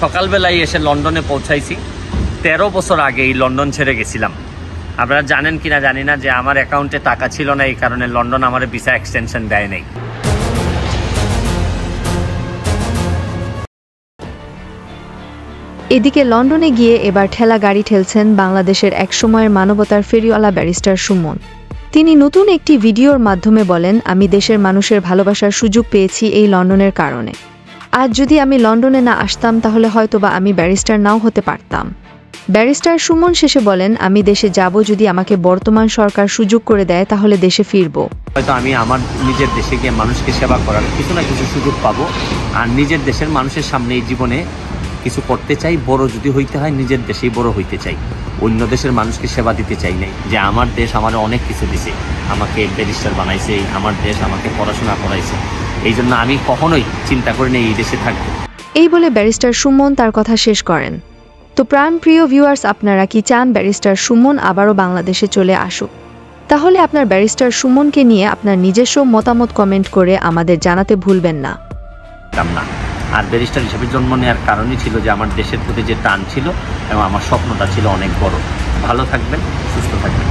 সকালবেলায় এসে লন্ডনে পৌঁছাইছি। 13 বছর আগে এই লন্ডন ছেড়ে গেছিলাম। আপনারা জানেন কিনা জানি না যে আমার অ্যাকাউন্টে টাকা ছিল না, এই কারণে লন্ডন আমার ভিসা এক্সটেনশন দেয় নাই। এদিকে লন্ডনে গিয়ে এবার ঠেলা গাড়ি ঠেলছেন বাংলাদেশের একসময়ের মানবতার ফেরিওয়ালা ব্যারিস্টার সুমন। তিনি নতুন একটি ভিডিওর মাধ্যমে বলেন, আমি দেশের মানুষের ভালোবাসার সুযোগ পেয়েছি এই লন্ডনের কারণে। আজ যদি আমি লন্ডনে না আসতাম তাহলে হয়তোবা আমি ব্যারিস্টার নাও হতে পারতাম। ব্যারিস্টার সুমন শেষে বলেন, আমি দেশে যাব, যদি আমাকে বর্তমান সরকার সুযোগ করে দেয় তাহলে দেশে ফিরব। হয়তো আমি আমার নিজের দেশে গিয়ে মানুষকে সেবা করার কিছু না কিছু সুযোগ পাবো। আর নিজের দেশের মানুষের সামনে এই জীবনে কিছু করতে চাই, বড় যদি হইতে হয় নিজের দেশেই বড় হইতে চাই। অন্য দেশের মানুষকে সেবা দিতে চাই নাই। যে আমার দেশ আমার অনেক কিছু দিছে, আমাকে ব্যারিস্টার বানাইছে, আমার দেশ আমাকে পড়াশোনা করাইছে, এই জন্য আমি কখনোই চিন্তা করি না এই দেশে থাকবো। এই বলে ব্যারিস্টার সুমন তার কথা শেষ করেন। তো প্রাণপ্রিয় ভিউয়ার্স, আপনারা কি চান ব্যারিস্টার সুমন আবারও বাংলাদেশে চলে আসুক? তাহলে আপনার ব্যারিস্টার সুমনকে নিয়ে আপনার নিজস্ব মতামত কমেন্ট করে আমাদের জানাতে ভুলবেন না। আর ব্যারিস্টার হিসেবে জন্ম নেওয়ার কারণই ছিল যে আমার দেশের প্রতি যে টান ছিল এবং আমার স্বপ্নটা ছিল অনেক বড়। ভালো থাকবেন, সুস্থ থাকবেন।